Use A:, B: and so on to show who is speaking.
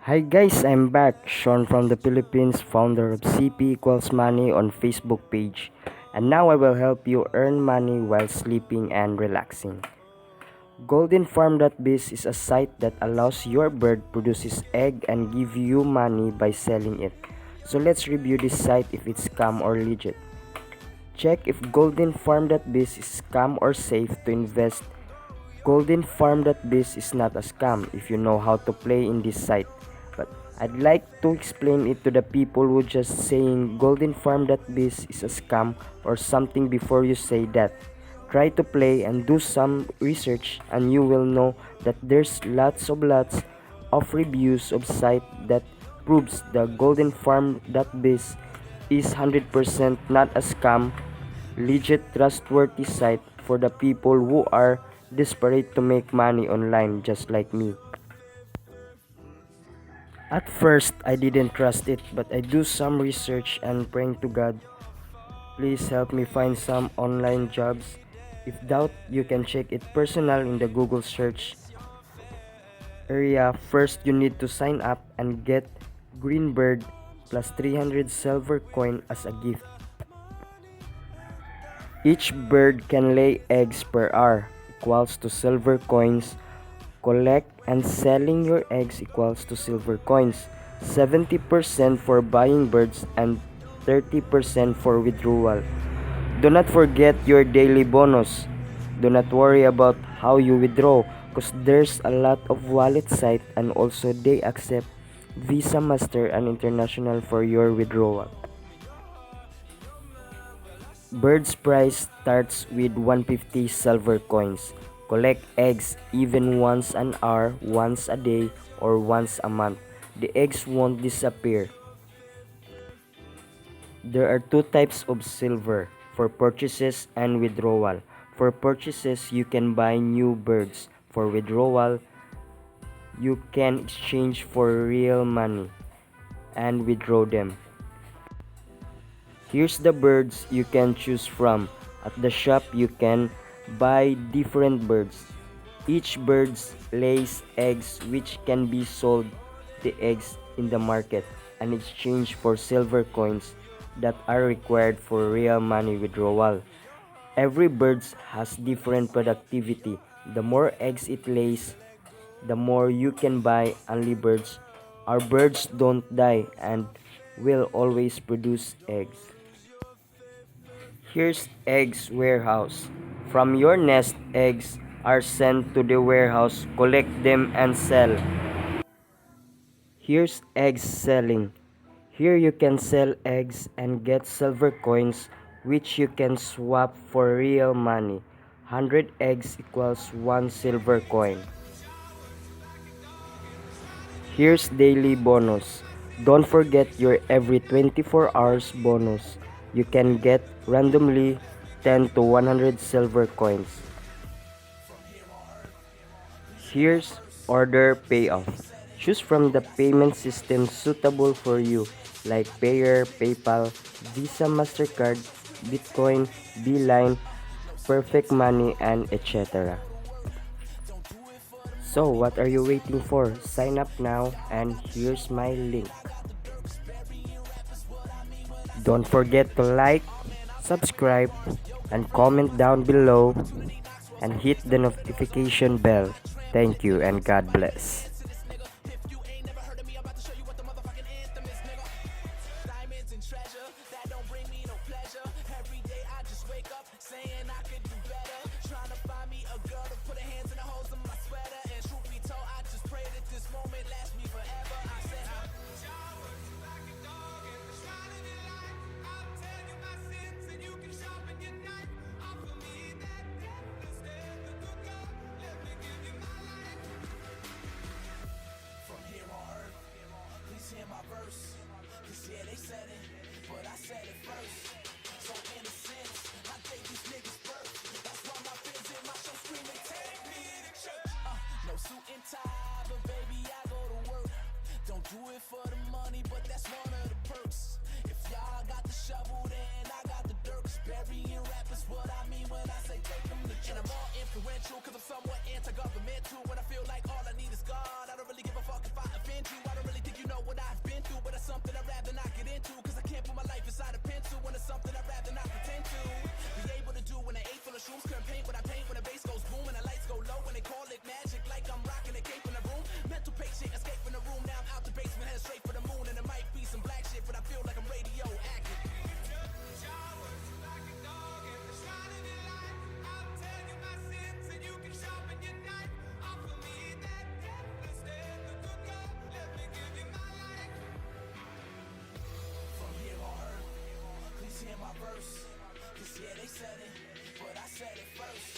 A: Hi guys, I'm back. Sean from the Philippines, founder of CP Equals Money on Facebook page. And now I will help you earn money while sleeping and relaxing. Goldenfarm.biz is a site that allows your bird produces egg and give you money by selling it. So let's review this site if it's scam or legit. Check if Goldenfarm.biz is scam or safe to invest. Goldenfarm.biz is not a scam if you know how to play in this site. But I'd like to explain it to the people who just saying Goldenfarm.biz is a scam or something before you say that. Try to play and do some research and you will know that there's lots of reviews of site that proves the Goldenfarm.biz is 100% not a scam, legit trustworthy site for the people who are desperate to make money online just like me. At first, I didn't trust it, but I do some research and praying to God, please help me find some online jobs. If doubt, you can check it personal in the Google search area. First, you need to sign up and get Greenbird plus 300 silver coin as a gift. Each bird can lay eggs per hour, equals to silver coins. Collect and selling your eggs equals to silver coins. 70% for buying birds and 30% for withdrawal. Do not forget your daily bonus. Do not worry about how you withdraw because there's a lot of wallet site and also they accept Visa, Master and International for your withdrawal. Bird's price starts with 150 silver coins. Collect eggs even once an hour, once a day, or once a month. The eggs won't disappear. There are two types of silver, for purchases and withdrawal. For purchases, you can buy new birds. For withdrawal, you can exchange for real money and withdraw them. Here's the birds you can choose from. At the shop, you can buy different birds. Each bird lays eggs which can be sold the eggs in the market and exchange for silver coins that are required for real money withdrawal. Every bird has different productivity. The more eggs it lays, the more you can buy only birds. Our birds don't die and will always produce eggs. Here's eggs warehouse. From your nest, eggs are sent to the warehouse, collect them and sell. Here's eggs selling. Here you can sell eggs and get silver coins which you can swap for real money. 100 eggs equals 1 silver coin. Here's daily bonus. Don't forget your every 24 hours bonus. You can get randomly 10 to 100 silver coins. Here's order payoff. Choose from the payment system suitable for you like Payer, PayPal, Visa, MasterCard, Bitcoin, Beeline, Perfect Money, and etc. So what are you waiting for? Sign up now and here's my link. Don't forget to like, subscribe, and comment down below and hit the notification bell. Thank you and God bless.
B: Hear my verse, cause yeah, they said it, but I said it first. So in a sense, I gave these niggas birth. That's why my fans in my show screaming, take me to church. No suit and tie, but baby, I go to work. Don't do it for the money, but that's one of the perks. If y'all got the shovel, then I got the dirt. Cause burying rappers what I mean when I say take them to church. And I'm more influential, cause I'm somewhat anti-governmental when I feel like verse. Cause yeah, they said it, but I said it first.